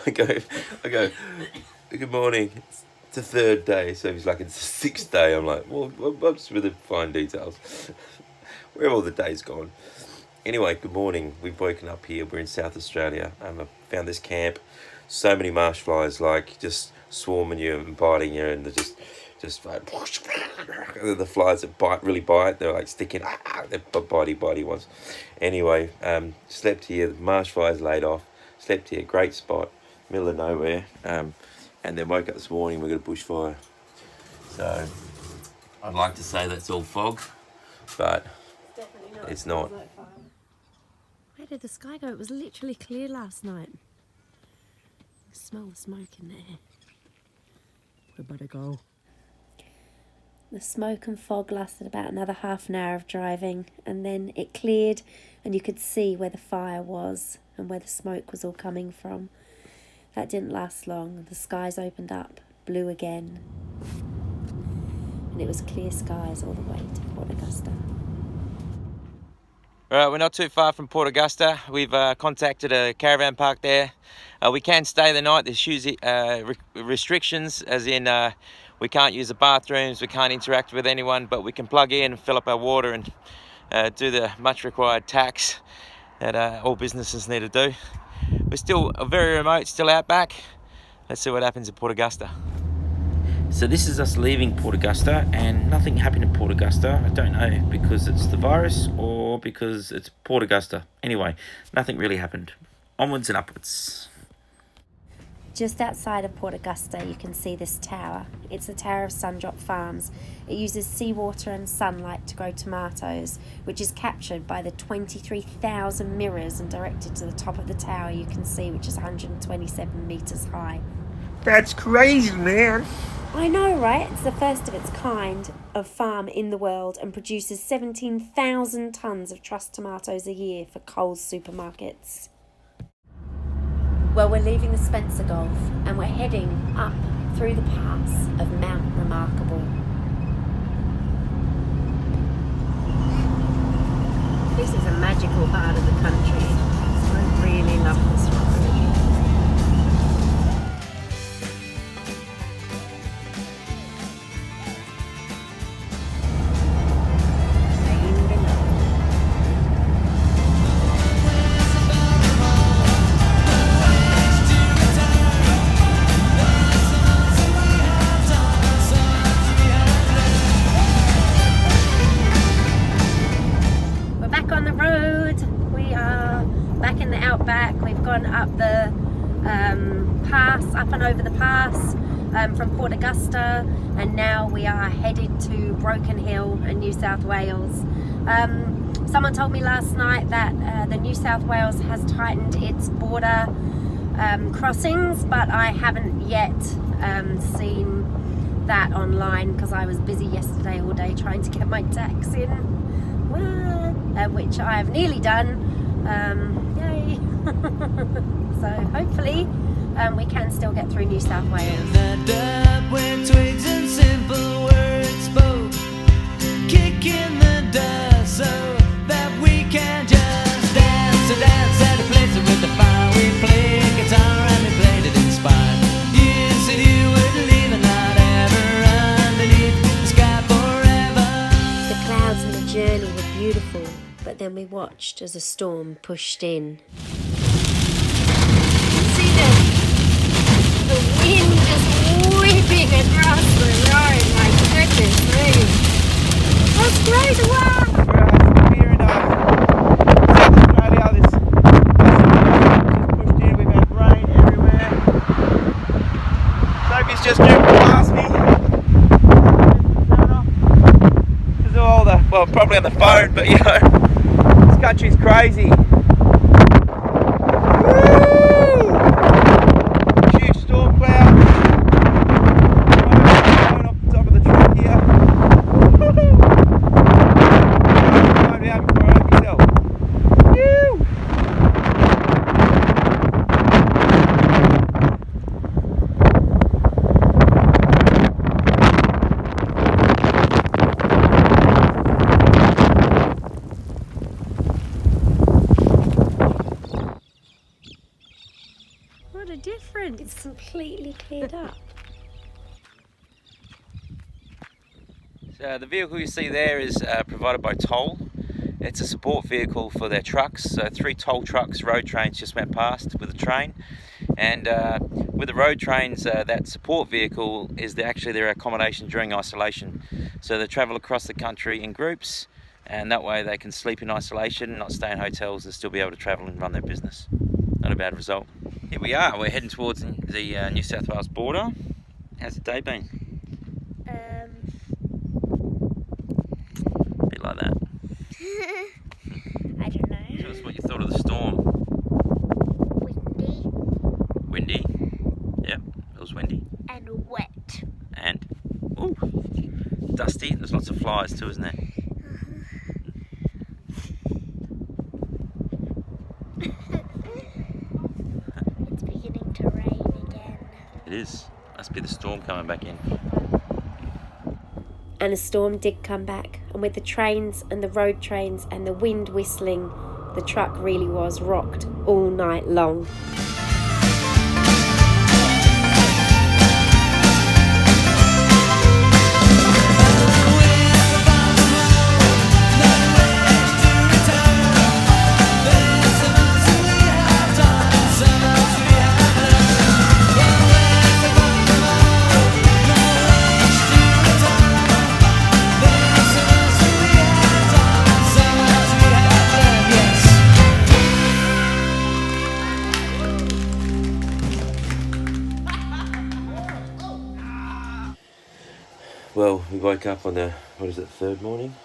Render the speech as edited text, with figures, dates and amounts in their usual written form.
I go, good morning. It's the third day, so he's like, it's the sixth day. I'm like, well, what's with the fine details? Where have all the days gone? Anyway, good morning. We've woken up here. We're in South Australia. I found this camp. So many marsh flies, like, just swarming you and biting you, and they're just like, the flies that really bite, they're like sticking, they're bitey ones. Anyway, slept here, the marsh flies laid off, slept here, great spot, middle of nowhere, and then woke up this morning, we got a bushfire. So, I'd like to say that's all fog, but it's not. Where did the sky go? It was literally clear last night. I smell the smoke in there. We better go. The smoke and fog lasted about another half an hour of driving, and then it cleared and you could see where the fire was and where the smoke was all coming from. That didn't last long. The skies opened up, blue again, and it was clear skies all the way to Port Augusta. Alright, we're not too far from Port Augusta. We've contacted a caravan park there. We can stay the night. There's huge restrictions, as in we can't use the bathrooms, we can't interact with anyone, but we can plug in, fill up our water, and do the much required tax that all businesses need to do. We're still very remote, still outback. Let's see what happens at Port Augusta. So this is us leaving Port Augusta, and nothing happened in Port Augusta. I don't know because it's the virus or because it's Port Augusta. Anyway, nothing really happened. Onwards and upwards. Just outside of Port Augusta, you can see this tower. It's the Tower of Sundrop Farms. It uses seawater and sunlight to grow tomatoes, which is captured by the 23,000 mirrors and directed to the top of the tower you can see, which is 127 metres high. That's crazy, man. I know, right? It's the first of its kind of farm in the world and produces 17,000 tonnes of truss tomatoes a year for Coles supermarkets. Well, we're leaving the Spencer Gulf and we're heading up through the pass of Mount Remarkable. This is a magical part of the country. I really love this road. Up the pass, up and over the pass from Port Augusta, and now we are headed to Broken Hill in New South Wales. Someone told me last night that the New South Wales has tightened its border crossings, but I haven't yet seen that online because I was busy yesterday all day trying to get my tax in, which I have nearly done. Yay! So hopefully we can still get through New South Wales. Where twigs and simple words spoke, kicking the dust so that we can just dance at a place with the fire. We played guitar and we played it inspired. You said you would leave and not ever underneath the sky forever. The clouds and the journey were beautiful, but then we watched as a storm pushed in. The wind just whipping across the road, my goodness me. That's great, wow! We're here in South Australia. This just pushed in. We've had rain everywhere. Sophie's just driven past me. There's all the, well, probably on the phone, but you know, this country's crazy. What a difference. It's completely cleared up. So the vehicle you see there is provided by Toll. It's a support vehicle for their trucks. So 3 toll trucks, road trains just went past with a train. And with the road trains, that support vehicle is actually their accommodation during isolation. So they travel across the country in groups, and that way they can sleep in isolation, not stay in hotels, and still be able to travel and run their business. Not a bad result. Here we are, we're heading towards the New South Wales border. How's the day been? A bit like that. I don't know. Tell us what you thought of the storm. Windy Windy. Yep, it was windy. and wet. And, ooh, dusty. There's lots of flies too, isn't there? It's beginning to rain again. It is. Must be the storm coming back in. And a storm did come back, and with the trains and the road trains and the wind whistling, the truck really was rocked all night long. Well, we woke up on the, what is it, third morning?